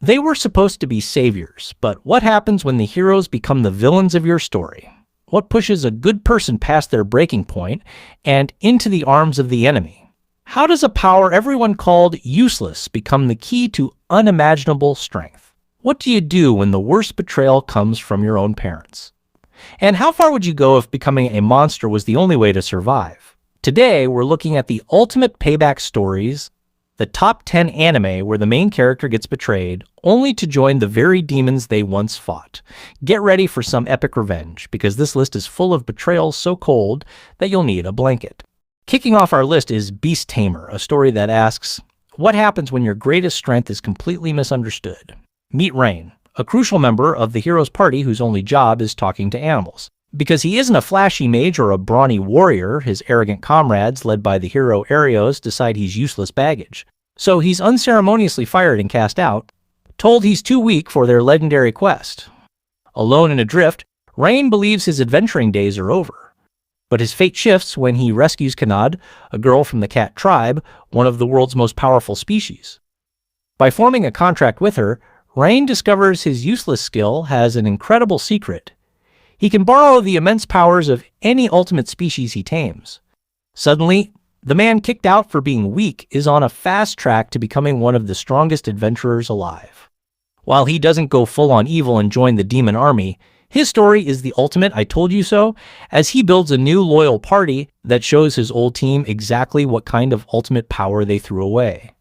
They were supposed to be saviors, but what happens when the heroes become the villains of your story? What pushes a good person past their breaking point and into the arms of the enemy? How does a power everyone called useless become the key to unimaginable strength? What do you do when the worst betrayal comes from your own parents? And how far would you go if becoming a monster was the only way to survive? Today, we're looking at the ultimate payback stories, the top 10 anime where the main character gets betrayed only to join the very demons they once fought. Get ready for some epic revenge, because this list is full of betrayals so cold that you'll need a blanket. Kicking off our list is Beast Tamer, a story that asks, what happens when your greatest strength is completely misunderstood? Meet Rain, a crucial member of the hero's party whose only job is talking to animals. Because he isn't a flashy mage or a brawny warrior, his arrogant comrades, led by the hero Arios, decide he's useless baggage. So he's unceremoniously fired and cast out, told he's too weak for their legendary quest. Alone and adrift, Rain believes his adventuring days are over. But his fate shifts when he rescues Kanad, a girl from the cat tribe, one of the world's most powerful species. By forming a contract with her, Rain discovers his useless skill has an incredible secret. He can borrow the immense powers of any ultimate species he tames. Suddenly, the man kicked out for being weak is on a fast track to becoming one of the strongest adventurers alive. While he doesn't go full-on evil and join the demon army, his story is the ultimate I told you so, as he builds a new loyal party that shows his old team exactly what kind of ultimate power they threw away.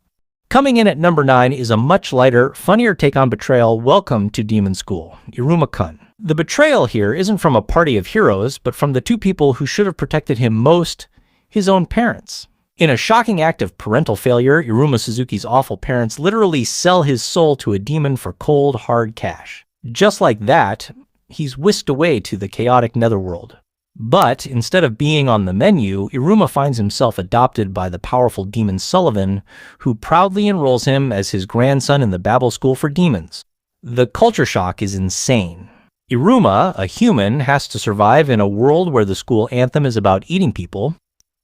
Coming in at number 9 is a much lighter, funnier take on betrayal. Welcome to Demon School, Iruma-kun. The betrayal here isn't from a party of heroes, but from the two people who should have protected him most, his own parents. In a shocking act of parental failure, Iruma Suzuki's awful parents literally sell his soul to a demon for cold, hard cash. Just like that, he's whisked away to the chaotic netherworld. But instead of being on the menu, Iruma finds himself adopted by the powerful demon Sullivan, who proudly enrolls him as his grandson in the Babel School for Demons. The culture shock is insane. Iruma, a human, has to survive in a world where the school anthem is about eating people,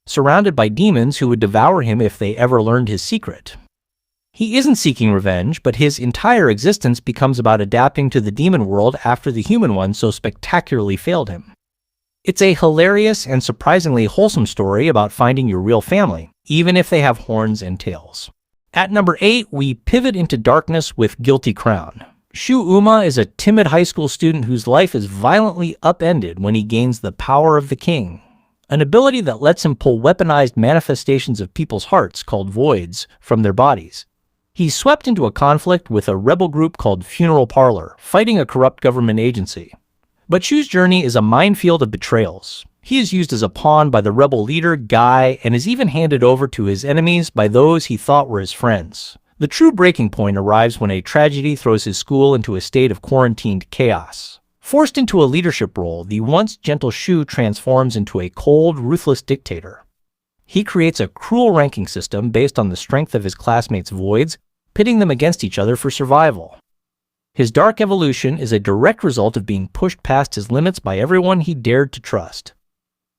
surrounded by demons who would devour him if they ever learned his secret. He isn't seeking revenge, but his entire existence becomes about adapting to the demon world after the human one so spectacularly failed him. It's a hilarious and surprisingly wholesome story about finding your real family, even if they have horns and tails. At number 8, we pivot into darkness with Guilty Crown. Shu Uma is a timid high school student whose life is violently upended when he gains the power of the king, an ability that lets him pull weaponized manifestations of people's hearts, called voids, from their bodies. He's swept into a conflict with a rebel group called Funeral Parlor, fighting a corrupt government agency. But Shu's journey is a minefield of betrayals. He is used as a pawn by the rebel leader, Guy, and is even handed over to his enemies by those he thought were his friends. The true breaking point arrives when a tragedy throws his school into a state of quarantined chaos. Forced into a leadership role, the once gentle Shu transforms into a cold, ruthless dictator. He creates a cruel ranking system based on the strength of his classmates' voids, pitting them against each other for survival. His dark evolution is a direct result of being pushed past his limits by everyone he dared to trust.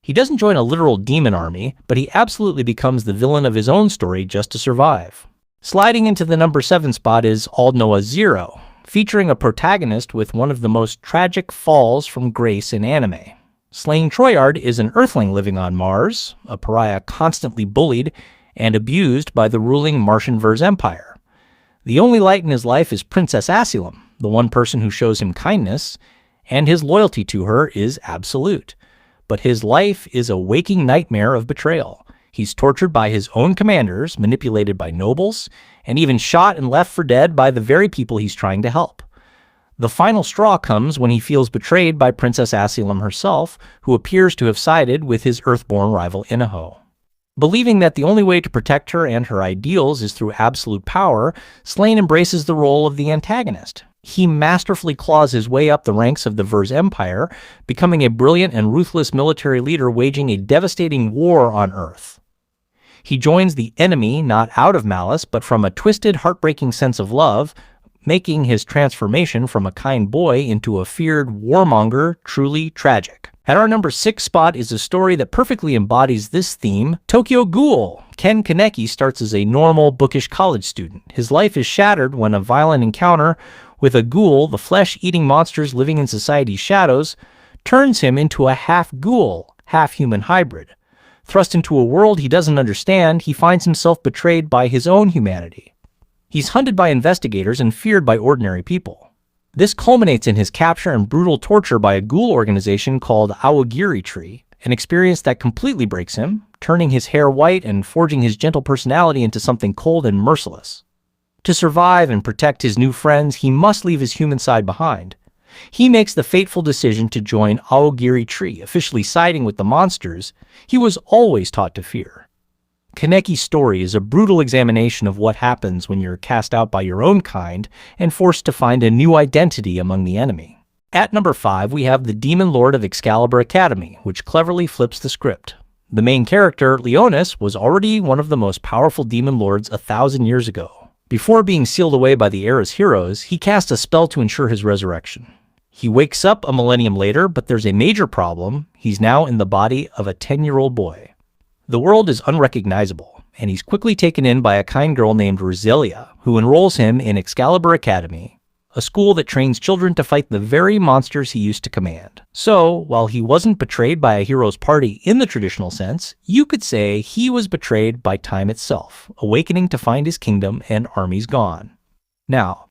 He doesn't join a literal demon army, but he absolutely becomes the villain of his own story just to survive. Sliding into the number 7 spot is Ald Noah 0, featuring a protagonist with one of the most tragic falls from grace in anime. Slain Troyard is an Earthling living on Mars, a pariah constantly bullied and abused by the ruling Martian Verse Empire. The only light in his life is Princess Asylum, the one person who shows him kindness, and his loyalty to her is absolute. But his life is a waking nightmare of betrayal. He's tortured by his own commanders, manipulated by nobles, and even shot and left for dead by the very people he's trying to help. The final straw comes when he feels betrayed by Princess Asylum herself, who appears to have sided with his Earthborn rival Inaho. Believing that the only way to protect her and her ideals is through absolute power, Slain embraces the role of the antagonist. He masterfully claws his way up the ranks of the Verse Empire, becoming a brilliant and ruthless military leader waging a devastating war on Earth. He joins the enemy not out of malice, but from a twisted, heartbreaking sense of love, making his transformation from a kind boy into a feared warmonger truly tragic. At our number 6 spot is a story that perfectly embodies this theme, Tokyo Ghoul. Ken Kaneki starts as a normal, bookish college student. His life is shattered when a violent encounter with a ghoul, the flesh-eating monsters living in society's shadows, turns him into a half-ghoul, half-human hybrid. Thrust into a world he doesn't understand, he finds himself betrayed by his own humanity. He's hunted by investigators and feared by ordinary people. This culminates in his capture and brutal torture by a ghoul organization called Awagiri Tree, an experience that completely breaks him, turning his hair white and forging his gentle personality into something cold and merciless. To survive and protect his new friends, he must leave his human side behind. He makes the fateful decision to join Awagiri Tree, officially siding with the monsters he was always taught to fear. Kaneki's story is a brutal examination of what happens when you're cast out by your own kind and forced to find a new identity among the enemy. At number 5, we have the Demon Lord of Excalibur Academy, which cleverly flips the script. The main character, Leonis, was already one of the most powerful demon lords 1,000 years ago. Before being sealed away by the era's heroes, he cast a spell to ensure his resurrection. He wakes up a millennium later, but there's a major problem. He's now in the body of a 10-year-old boy. The world is unrecognizable, and he's quickly taken in by a kind girl named Roselia, who enrolls him in Excalibur Academy, a school that trains children to fight the very monsters he used to command. So, while he wasn't betrayed by a hero's party in the traditional sense, you could say he was betrayed by time itself, awakening to find his kingdom and armies gone. Now,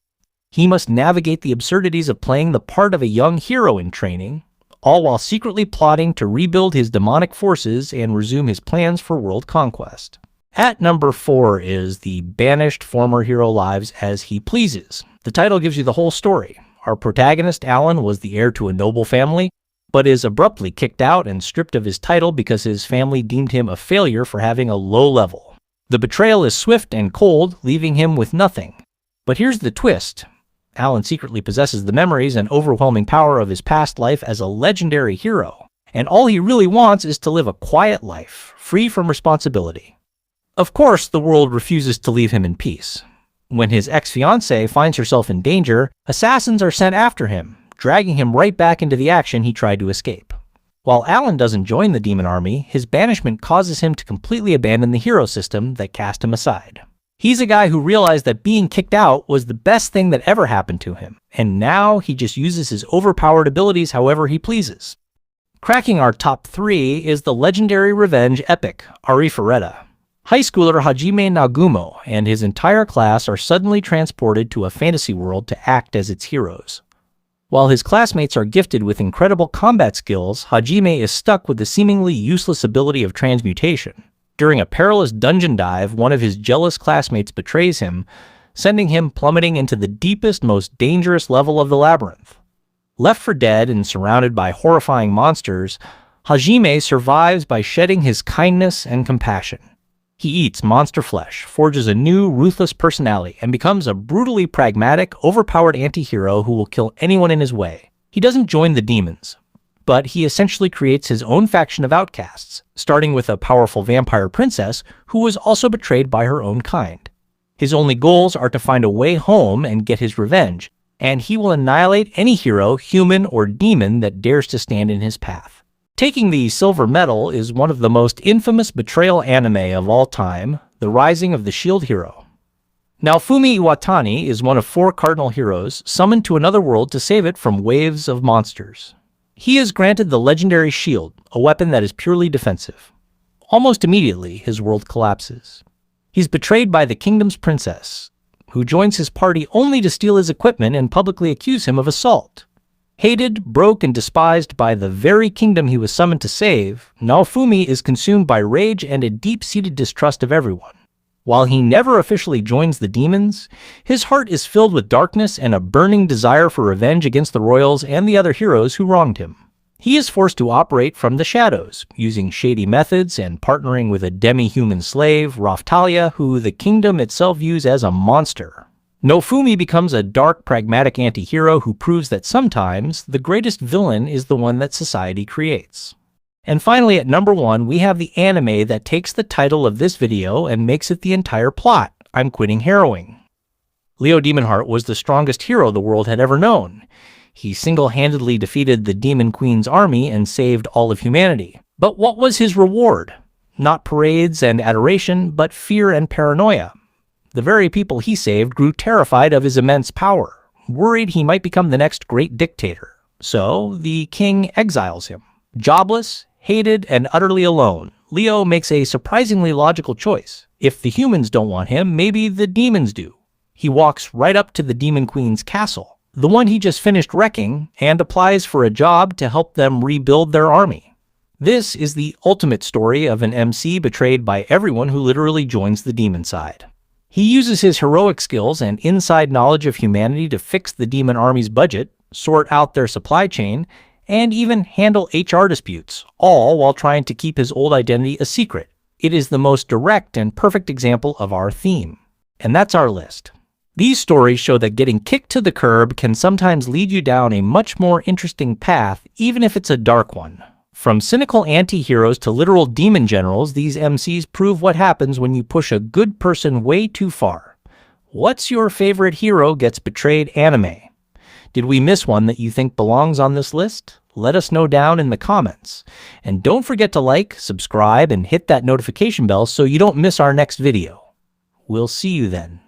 he must navigate the absurdities of playing the part of a young hero in training, all while secretly plotting to rebuild his demonic forces and resume his plans for world conquest. At number 4 is The Banished Former Hero Lives as He Pleases. The title gives you the whole story. Our protagonist, Alan, was the heir to a noble family, but is abruptly kicked out and stripped of his title because his family deemed him a failure for having a low level. The betrayal is swift and cold, leaving him with nothing. But here's the twist. Alan secretly possesses the memories and overwhelming power of his past life as a legendary hero, and all he really wants is to live a quiet life, free from responsibility. Of course, the world refuses to leave him in peace. When his ex-fiancée finds herself in danger, assassins are sent after him, dragging him right back into the action he tried to escape. While Alan doesn't join the demon army, his banishment causes him to completely abandon the hero system that cast him aside. He's a guy who realized that being kicked out was the best thing that ever happened to him, and now he just uses his overpowered abilities however he pleases. Cracking our top 3 is the legendary revenge epic, Arifureta. High schooler Hajime Nagumo and his entire class are suddenly transported to a fantasy world to act as its heroes. While his classmates are gifted with incredible combat skills, Hajime is stuck with the seemingly useless ability of transmutation. During a perilous dungeon dive, one of his jealous classmates betrays him, sending him plummeting into the deepest, most dangerous level of the labyrinth. Left for dead and surrounded by horrifying monsters, Hajime survives by shedding his kindness and compassion. He eats monster flesh, forges a new, ruthless personality, and becomes a brutally pragmatic, overpowered anti-hero who will kill anyone in his way. He doesn't join the demons, but he essentially creates his own faction of outcasts, starting with a powerful vampire princess who was also betrayed by her own kind. His only goals are to find a way home and get his revenge, and he will annihilate any hero, human or demon, that dares to stand in his path. Taking the silver medal is one of the most infamous betrayal anime of all time, The Rising of the Shield Hero. Naofumi Iwatani is one of 4 cardinal heroes summoned to another world to save it from waves of monsters. He is granted the legendary shield, a weapon that is purely defensive. Almost immediately, his world collapses. He's betrayed by the kingdom's princess, who joins his party only to steal his equipment and publicly accuse him of assault. Hated, broke, and despised by the very kingdom he was summoned to save, Naofumi is consumed by rage and a deep-seated distrust of everyone. While he never officially joins the demons, his heart is filled with darkness and a burning desire for revenge against the royals and the other heroes who wronged him. He is forced to operate from the shadows, using shady methods and partnering with a demi-human slave, Raftalia, who the kingdom itself views as a monster. Naofumi becomes a dark, pragmatic anti-hero who proves that sometimes the greatest villain is the one that society creates. And finally, at number 1, we have the anime that takes the title of this video and makes it the entire plot, I'm Quitting Harrowing. Leo Demonheart was the strongest hero the world had ever known. He single-handedly defeated the Demon Queen's army and saved all of humanity. But what was his reward? Not parades and adoration, but fear and paranoia. The very people he saved grew terrified of his immense power, worried he might become the next great dictator. So, the king exiles him. Jobless, hated, and utterly alone, Leo makes a surprisingly logical choice. If the humans don't want him, maybe the demons do. He walks right up to the Demon Queen's castle, the one he just finished wrecking, and applies for a job to help them rebuild their army. This is the ultimate story of an MC betrayed by everyone who literally joins the demon side. He uses his heroic skills and inside knowledge of humanity to fix the demon army's budget, sort out their supply chain, and even handle HR disputes, all while trying to keep his old identity a secret. It is the most direct and perfect example of our theme. And that's our list. These stories show that getting kicked to the curb can sometimes lead you down a much more interesting path, even if it's a dark one. From cynical anti-heroes to literal demon generals, these MCs prove what happens when you push a good person way too far. What's your favorite hero gets betrayed anime? Did we miss one that you think belongs on this list? Let us know down in the comments. And don't forget to like, subscribe, and hit that notification bell so you don't miss our next video. We'll see you then.